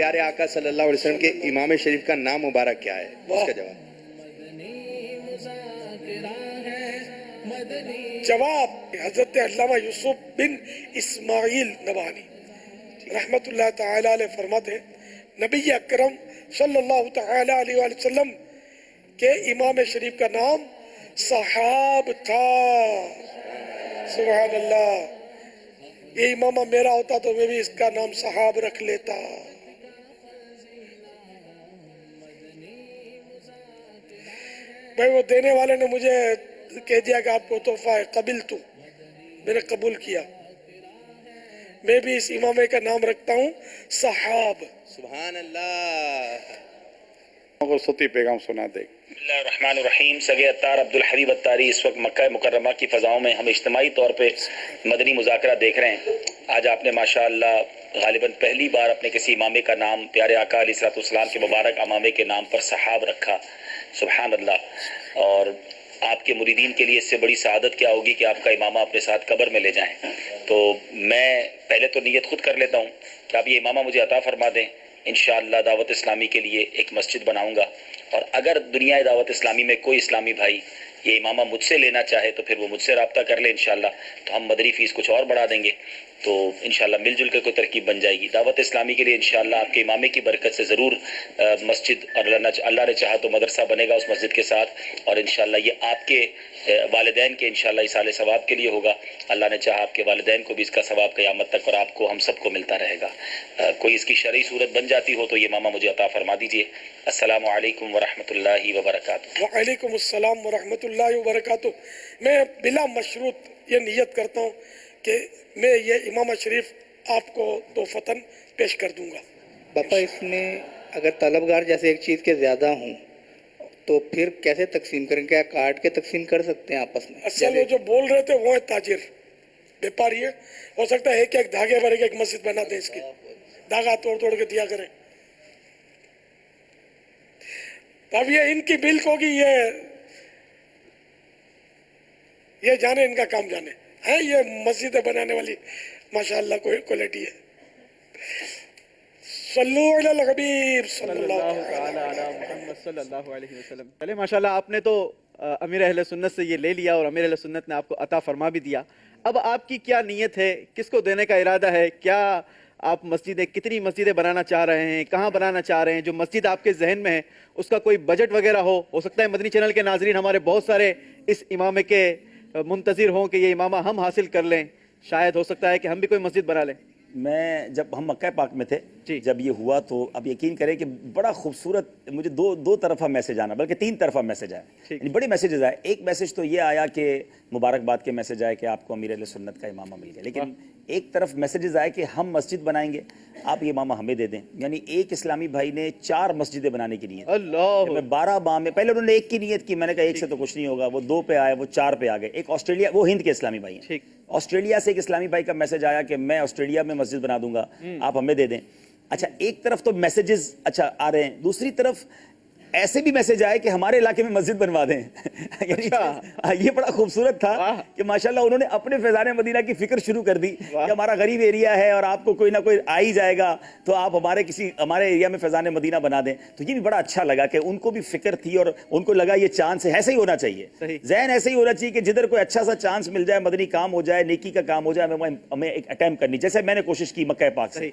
پیارے آقا صلی اللہ علیہ وسلم کے امام شریف کا نام مبارک کیا ہے؟ اس کا جواب حضرت علامہ یوسف بن اسماعیل نبہانی رحمت اللہ تعالی علیہ فرماتے ہیں نبی اکرم صلی اللہ تعالی علیہ وآلہ وسلم کے امام شریف کا نام صحاب تھا. سبحان اللہ. یہ امامہ میرا ہوتا تو میں بھی اس کا نام صحاب رکھ لیتا. بھائی وہ دینے والے نے مجھے کہہ دیا کہ آپ کو تحفہ ہے, قبل تو میں نے قبول کیا. میں بھی اس امامے کا نام رکھتا ہوں صحاب. سبحان اللہ. کو ستی پیغام سنا دے. بسم اللہ الرحمن الرحیم. سگے اتار عبدالحبیب اتاری اس وقت مکہ مکرمہ کی فضاؤں میں ہم اجتماعی طور پہ مدنی مذاکرہ دیکھ رہے ہیں. آج آپ نے ماشاءاللہ غالباً پہلی بار اپنے کسی امامے کا نام پیارے آقا علیہ الصلوۃ والسلام کے مبارک امامے کے نام پر صحاب رکھا. سبحان اللہ. اور آپ کے مریدین کے لیے اس سے بڑی سعادت کیا ہوگی کہ آپ کا امامہ اپنے ساتھ قبر میں لے جائیں. تو میں پہلے تو نیت خود کر لیتا ہوں کہ آپ یہ امامہ مجھے عطا فرما دیں. انشاءاللہ دعوت اسلامی کے لیے ایک مسجد بناؤں گا, اور اگر دنیا دعوت اسلامی میں کوئی اسلامی بھائی یہ امامہ مجھ سے لینا چاہے تو پھر وہ مجھ سے رابطہ کر لے انشاءاللہ, تو ہم مدنی فیس کچھ اور بڑھا دیں گے, تو انشاءاللہ مل جل کے کوئی ترکیب بن جائے گی. دعوت اسلامی کے لیے انشاءاللہ آپ کے امامے کی برکت سے ضرور مسجد, اور اللہ نے چاہا تو مدرسہ بنے گا اس مسجد کے ساتھ, اور انشاءاللہ یہ آپ کے والدین کے انشاءاللہ ایصال ثواب کے لیے ہوگا. اللہ نے چاہا آپ کے والدین کو بھی اس کا ثواب قیامت تک اور آپ کو ہم سب کو ملتا رہے گا. کوئی اس کی شرعی صورت بن جاتی ہو تو یہ امامہ مجھے عطا فرما دیجئے. السلام علیکم ورحمۃ اللہ وبرکاتہ. وعلیکم السلام ورحمۃ اللہ وبرکاتہ. میں بلا مشروط یہ نیت کرتا ہوں کہ میں یہ امامہ شریف آپ کو توفتاً پیش کر دوں گا. باپا اس میں اگر طلبگار جیسے ایک چیز کے زیادہ ہوں تو پھر کیسے تقسیم کریں؟ کیا کاٹ کے تقسیم کر سکتے ہیں آپس میں؟ اصل وہ جو بول رہے تھے وہ ہے تاجر, بیپاری ہے. ہو سکتا ہے ایک دھاگے پر ایک مسجد بنا دیں, اس کی دھاگا توڑ توڑ کے دیا کریں. اب یہ ان کی بلک ہوگی, یہ جانے, ان کا کام جانے ہے. یہ مسجدیں بنانے والی ماشاءاللہ کوئی کوالٹی ہے. صلو علی الحبیب صلی اللہ علیہ وسلم. چلے ماشاءاللہ آپ نے تو امیر اہل سنت سے یہ لے لیا اور امیر اہل سنت نے آپ کو عطا فرما بھی دیا. اب آپ کی کیا نیت ہے, کس کو دینے کا ارادہ ہے؟ کیا آپ مسجدیں, کتنی مسجدیں بنانا چاہ رہے ہیں, کہاں بنانا چاہ رہے ہیں؟ جو مسجد آپ کے ذہن میں ہے اس کا کوئی بجٹ وغیرہ ہو سکتا ہے مدنی چینل کے ناظرین ہمارے بہت سارے اس امامے کے منتظر ہوں کہ یہ امامہ ہم حاصل کر لیں, شاید ہو سکتا ہے کہ ہم بھی کوئی مسجد بنا لیں. میں جب ہم مکہ پاک میں تھے جب یہ ہوا تو اب یقین کریں کہ بڑا خوبصورت مجھے دو طرفہ میسج آنا, بلکہ 3 طرفہ میسج آئے, یعنی بڑے میسیجز آئے. ایک میسج تو یہ آیا کہ مبارکباد کے میسج آئے کہ آپ کو امیر اہل سنت کا امامہ مل گیا, لیکن ایک طرف میسیجز آئے کہ ہم مسجد بنائیں گے, آپ یہ امامہ ہمیں دے دیں. یعنی ایک اسلامی بھائی نے 4 مسجدیں بنانے کی نیت. اللہ, میں 12 ماہ میں پہلے انہوں نے 1 کی نیت کی, میں نے کہا 1 سے تو کچھ نہیں ہوگا, وہ 2 پہ آئے, وہ 4 پہ آ گئے. ایک آسٹریلیا, وہ ہند کے اسلامی بھائی ہیں, آسٹریلیا سے ایک اسلامی بھائی کا میسج آیا کہ میں آسٹریلیا میں مسجد بنا دوں گا, آپ ہمیں دے دیں. اچھا ایک طرف تو میسیجز اچھا آ رہے ہیں, دوسری طرف ایسے بھی میسج آئے کہ ہمارے علاقے میں مسجد بنوا دیں. یہ بڑا خوبصورت تھا کہ ماشاءاللہ انہوں نے اپنے فیضان مدینہ کی فکر شروع کر دی کہ ہمارا غریب ایریا ہے اور آپ کو کوئی نہ کوئی آ ہی جائے گا, تو آپ ہمارے ایریا میں فیضان مدینہ بنا دیں. تو یہ بھی بڑا اچھا لگا کہ ان کو بھی فکر تھی اور ان کو لگا یہ چانس ہے, ایسے ہی ہونا چاہیے, ذہن ایسے ہی ہونا چاہیے کہ جدھر کوئی اچھا سا چانس مل جائے, مدنی کام ہو جائے, نیکی کا کام ہو جائے, ہمیں ایک اٹیمپٹ کرنی, جیسے میں نے کوشش کی مکہ پاک سے.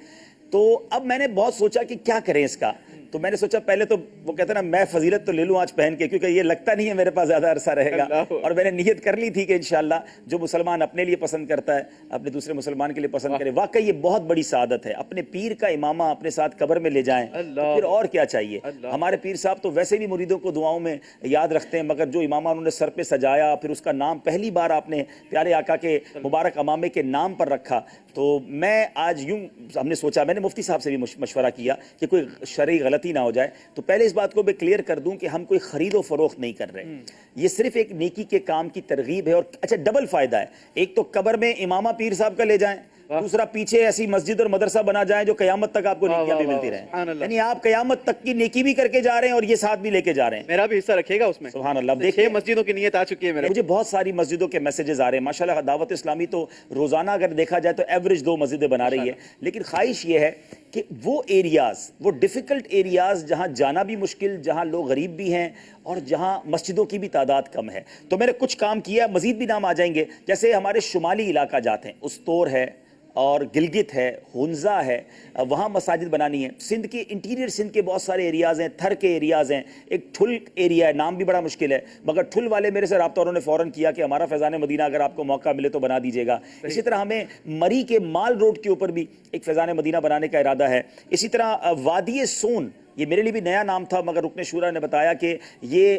تو اب میں نے بہت سوچا کہ کیا کریں اس کا. تو میں نے سوچا پہلے تو وہ کہتے ہیں نا میں فضیلت تو لے لوں آج پہن کے, کیونکہ یہ لگتا نہیں ہے میرے پاس زیادہ عرصہ رہے گا, اور میں نے نیت کر لی تھی کہ انشاءاللہ جو مسلمان اپنے لیے پسند کرتا ہے اپنے دوسرے مسلمان کے لیے پسند کرے. واقعی یہ بہت بڑی سعادت ہے, اپنے پیر کا امامہ اپنے ساتھ قبر میں لے جائیں, پھر اور کیا چاہیے. ہمارے پیر صاحب تو ویسے بھی مریدوں کو دعاؤں میں یاد رکھتے ہیں, مگر جو امامہ انہوں نے سر پہ سجایا, پھر اس کا نام پہلی بار آپ نے پیارے آقا کے مبارک امامے کے نام پر رکھا. تو میں آج یوں ہم نے سوچا, میں نے مفتی صاحب سے بھی مشورہ کیا کہ کوئی شرعی غلطی نہ ہو جائے. تو پہلے اس بات کو میں کلیئر کر دوں کہ ہم کوئی خرید و فروخت نہیں کر رہے, یہ صرف ایک نیکی کے کام کی ترغیب ہے. اور اچھا ڈبل فائدہ ہے, ایک تو قبر میں امامہ پیر صاحب کا لے جائیں, دوسرا پیچھے ایسی مسجد اور مدرسہ بنا جائیں جو قیامت تک آپ کو نیکیاں بھی ملتی رہیں. یعنی آپ قیامت تک کی نیکی بھی کر کے جا رہے ہیں اور یہ ساتھ بھی لے کے جا رہے ہیں. میرا بھی حصہ رکھے گا اس میں. سبحان اللہ. دیکھیں مسجدوں کی نیت آ چکی ہے میرے, مجھے بہت ساری مسجدوں کے میسیجز آ رہے ہیں. ماشاءاللہ دعوت اسلامی تو روزانہ اگر دیکھا جائے تو ایوریج 2 مسجدیں بنا رہی ہے, لیکن خواہش یہ ہے کہ وہ ایریاز، وہ ڈیفیکلٹ ایریاز جہاں جانا بھی مشکل، جہاں لوگ غریب بھی ہیں اور جہاں مسجدوں کی بھی تعداد کم ہے، تو میں نے کچھ کام کیا، مزید بھی نام آ جائیں گے، جیسے ہمارے شمالی علاقہ جاتے ہیں، استور ہے اور گلگت ہے، ہنزا ہے، وہاں مساجد بنانی ہے۔ سندھ کے انٹیریئر سندھ کے بہت سارے ایریاز ہیں، تھر کے ایریاز ہیں، ایک ٹھل ایریا ہے، نام بھی بڑا مشکل ہے، مگر ٹھل والے میرے سے رابطہ انہوں نے فوراً کیا کہ ہمارا فیضان مدینہ اگر آپ کو موقع ملے تو بنا دیجیے گا۔ اسی طرح ہمیں مری کے مال روڈ کے اوپر بھی ایک فیضان مدینہ بنانے کا ارادہ ہے۔ اسی طرح وادی سون، یہ میرے لیے بھی نیا نام تھا، مگر رکن شورا نے بتایا کہ یہ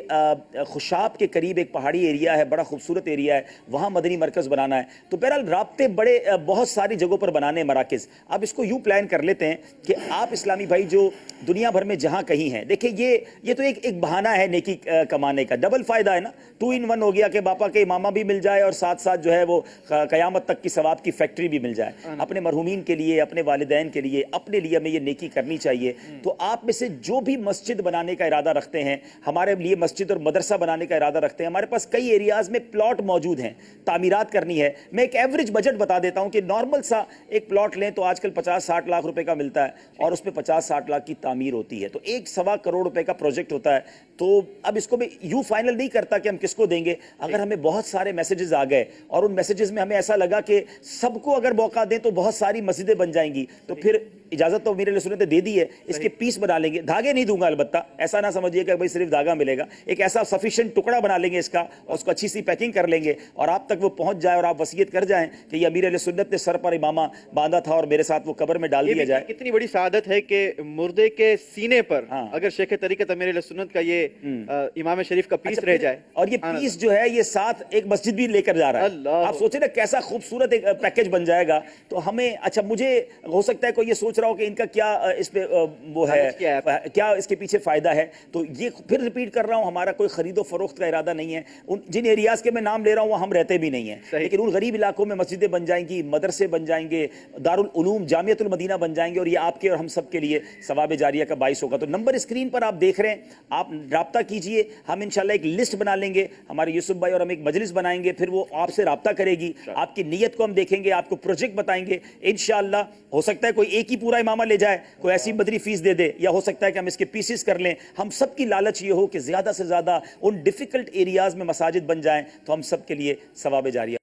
خوشاب کے قریب ایک پہاڑی ایریا ہے، بڑا خوبصورت ایریا ہے، وہاں مدنی مرکز بنانا ہے۔ تو بہرحال رابطے بڑے بہت ساری جگہوں پر بنانے ہیں مراکز۔ اب اس کو یوں پلان کر لیتے ہیں کہ آپ اسلامی بھائی جو دنیا بھر میں جہاں کہیں ہیں، دیکھیں یہ تو ایک بہانہ ہے نیکی کمانے کا، ڈبل فائدہ ہے نا، 2 in 1 ہو گیا کہ باپا کے امامہ بھی مل جائے اور ساتھ ساتھ جو ہے وہ قیامت تک کی ثواب کی فیکٹری بھی مل جائے۔ اپنے مرحومین کے لیے، اپنے والدین کے لیے، اپنے لیے ہمیں یہ نیکی کرنی چاہیے۔ تو آپ میں سے جو بھی مسجد بنانے کا ارادہ رکھتے ہیں، ہمارے لیے مسجد اور مدرسہ بنانے کا ارادہ رکھتے ہیں، ہمارے پاس کئی ایریاز میں پلاٹ موجود ہیں، تعمیرات کرنی ہے۔ میں ایک ایوریج بجٹ بتا دیتا ہوں کہ نارمل سا ایک پلاٹ لیں تو آج کل 50-60 لاکھ روپے کا ملتا ہے اور اس پہ 50-60 لاکھ کی تعمیر ہوتی ہے، تو 1.25 کروڑ روپے کا پروجیکٹ ہوتا ہے۔ تو اب اس کو میں یوں فائنل نہیں کرتا کہ ہم کس کو دیں گے، اگر ہمیں بہت سارے میسیجز آ گئے اور ان میسیجز میں ہمیں ایسا لگا کہ سب کو اگر موقع دیں تو بہت ساری مسجدیں بن جائیں گی، تو پھر اجازت تو میرے سنت نے دے دی ہے، اس کے پیس بنا لیں گے، دھاگے نہیں دوں گا البتہ، ایسا نہ سمجھیے کہ بھائی صرف دھاگا ملے گا، ایک ایسا سفیشینٹ ٹکڑا بنا لیں گے اس کا اور اس کو اچھی سی پیکنگ کر لیں گے اور آپ تک وہ پہنچ جائے اور آپ وصیت کر جائیں کہ یہ امیر علیہ سنت نے سر پر امامہ باندھا تھا اور میرے ساتھ وہ قبر میں ڈال دیا جائے۔ کتنی بڑی سعادت ہے کہ مردے کے سینے پر اگر شیخ طریقت امیر علیہ سنت کا یہ امام شریف کا پیس رہ جائے، اور یہ پیس جو ہے یہ ساتھ ایک مسجد بھی لے کر جا رہا ہے۔ آپ سوچیں نا کیسا خوبصورت ایک پیکج بن جائے گا۔ تو ہمیں اچھا، مجھے ہو سکتا ہے کوئی یہ سوچ رہا ہو کہ ان کا کیا اس پہ وہ ہے، کیا اس کے پیچھے فائدہ ہے، تو یہ پھر ریپیٹ کر رہا ہوں، ہمارا کوئی خرید و فروخت کا ارادہ نہیں ہے۔ جن ایریاز کے میں نام لے رہا ہوں وہ ہم رہتے بھی نہیں ہیں، لیکن ان غریب علاقوں میں مسجدیں بن جائیں گی، مدرسے بن جائیں گے، دارالعلوم جامعۃ المدینہ بن جائیں گے اور یہ آپ کے اور ہم سب کے لیے ثواب جاریہ کا باعث ہوگا۔ تو نمبر اسکرین پر آپ دیکھ رہے ہیں، آپ رابطہ کیجئے، ہم انشاءاللہ ایک لسٹ بنا لیں گے، ہمارے یوسف بھائی اور ہم ایک مجلس بنائیں گے، پھر وہ آپ سے رابطہ کرے گی، آپ کی نیت کو ہم دیکھیں گے، آپ کو پروجیکٹ بتائیں گے انشاءاللہ۔ ہو سکتا ہے کوئی ایک ہی پورا امامہ لے جائے، کوئی ایسی بدری فیس دے دے، یا ہو سکتا ہے کہ ہم اس کے پیسز کر لیں۔ ہم سب کی لالچ یہ ہو کہ زیادہ سے زیادہ ان ڈیفیکلٹ ایریاز میں مساجد بن جائیں تو ہم سب کے لیے ثواب جاریہ